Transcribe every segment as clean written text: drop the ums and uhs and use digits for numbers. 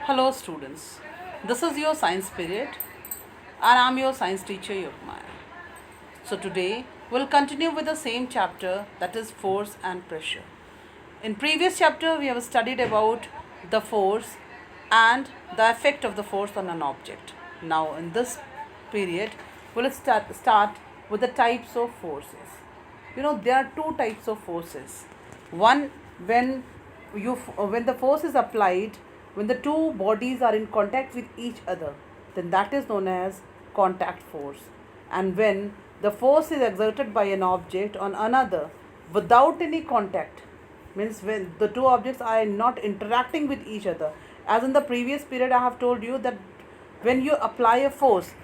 Hello students, this is your science period and I am your science teacher Yogmaya. So today we'll continue with the same chapter, that is force and pressure. In previous chapter we have studied about the force and the effect of the force on an object. Now in this period we'll start with the types of forces. There are two types of forces. One, when when the force is applied when the two bodies are in contact with each other, then that is known as contact force. And when the force is exerted by an object on another without any contact, means when the two objects are not interacting with each other. As in the previous period I have told you that when you apply a force,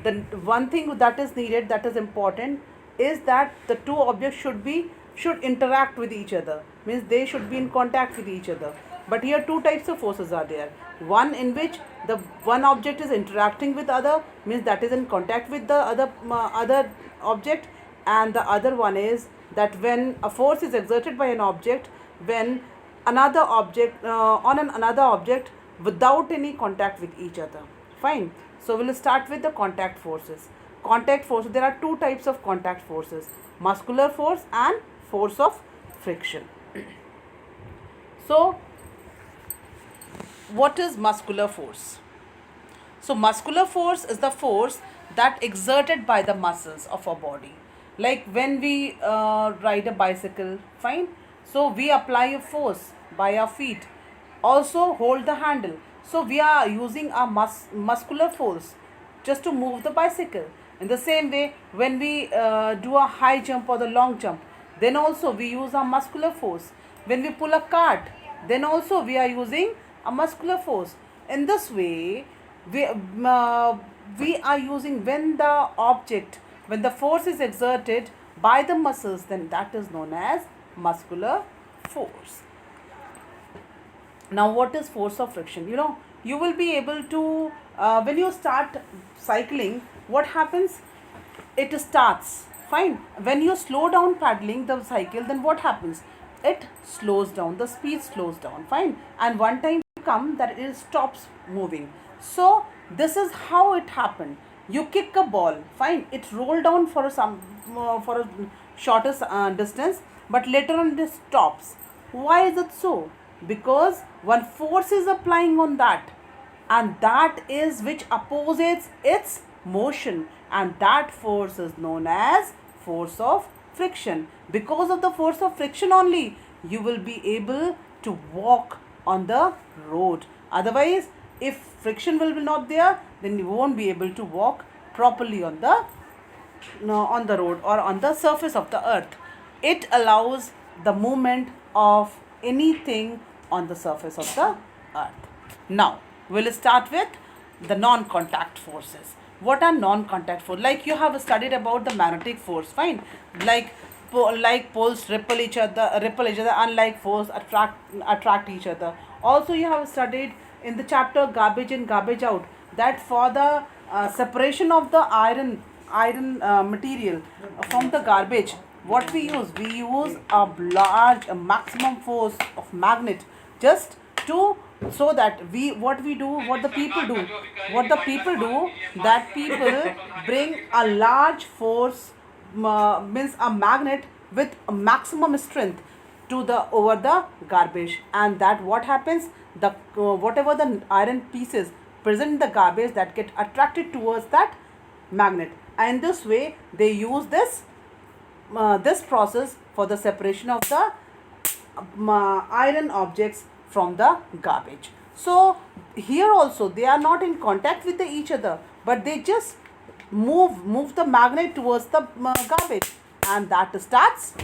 the one thing that is needed, that is important, is that the two objects should interact with each other, means they should be in contact with each other. But here two types of forces are there. One in which the one object is interacting with other, means that is in contact with the other object. And the other one is that when a force is exerted by an object when another object on another object without any contact with each other. Fine. So we'll start with the contact forces. Contact force, there are two types of contact forces: muscular force and force of friction. So what is muscular force? So muscular force is the force that exerted by the muscles of our body. Like when we ride a bicycle, fine. So we apply a force by our feet. Also hold the handle. So we are using our muscular force just to move the bicycle. In the same way, when we do a high jump or the long jump, then also we use our muscular force. When we pull a cart, then also we are using a muscular force. In this way, we are using when the force is exerted by the muscles, then that is known as muscular force. Now what is force of friction? You will be able to when you start cycling, what happens? It starts fine. When you slow down paddling the cycle, then what happens? It slows down, the speed slows down, fine. And one time come that it stops moving. So this is how it happened. You kick a ball, fine, it rolled down for for a shorter distance, but later on it stops. Why is it so? Because one force is applying on that, and that is which opposes its motion, and that force is known as force of friction. Because of the force of friction only you will be able to walk on the road. Otherwise, if friction will be not there, then you won't be able to walk properly on the road or on the surface of the earth. It allows the movement of anything on the surface of the earth. Now we'll start with the non-contact forces. What are non-contact forces? Like you have studied about the magnetic force, fine. Like poles repel each other, unlike force attract each other. Also you have studied in the chapter garbage in garbage out that for the separation of the iron material from the garbage, what we use a maximum force of magnet, just to, so that what the people do, that people bring a large force, means a magnet with a maximum strength to the over the garbage. And that what happens, the whatever the iron pieces present in the garbage, that get attracted towards that magnet. And this way they use this process for the separation of the iron objects from the garbage. So here also they are not in contact with each other, but they just move the magnet towards the garbage, and that starts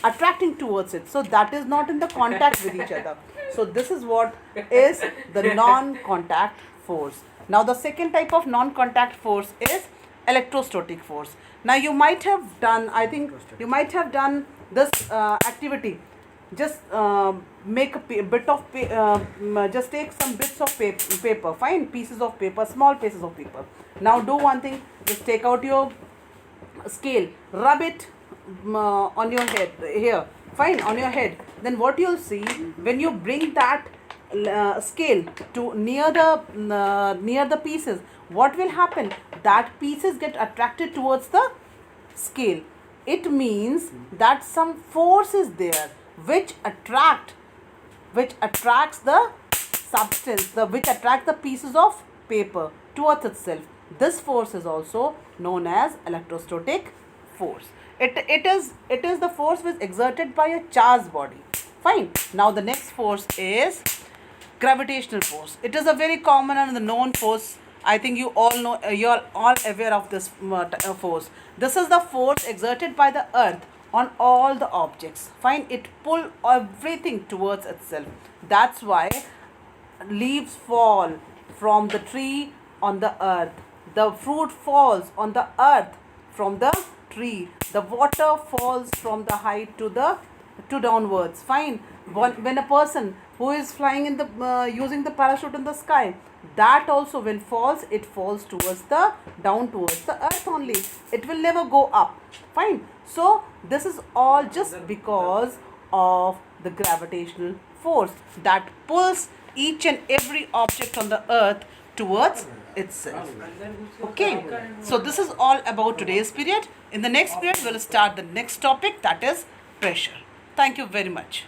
attracting towards it. So that is not in the contact with each other. So this is what is the non-contact force. Now the second type of non-contact force is electrostatic force. Now you might have done, I think you might have done this activity. Just make a bit of just take some bits of paper, fine, pieces of paper, small pieces of paper. Now do one thing, just take out your scale, rub it on your head here, fine, on your head. Then what you'll see, when you bring that scale to near the pieces, what will happen? That pieces get attracted towards the scale. It means that some force is there which attracts the substance, which attract the pieces of paper towards itself. This force is also known as electrostatic force. It is the force which is exerted by a charged body. Fine. Now the next force is gravitational force. It is a very common and known force. I think you all know, you are all aware of this force. This is the force exerted by the earth on all the objects. Fine. It pull everything towards itself. That's why leaves fall from the tree on the earth. The fruit falls on the earth from the tree. The water falls from the height to downwards. Fine. When a person who is flying in the using the parachute in the sky, that also when falls, it falls towards the down towards the earth only. It will never go up. Fine. So this is all just because of the gravitational force that pulls each and every object on the earth towards itself. Okay, so this is all about today's period. In the next period, we'll start the next topic, that is pressure. Thank you very much.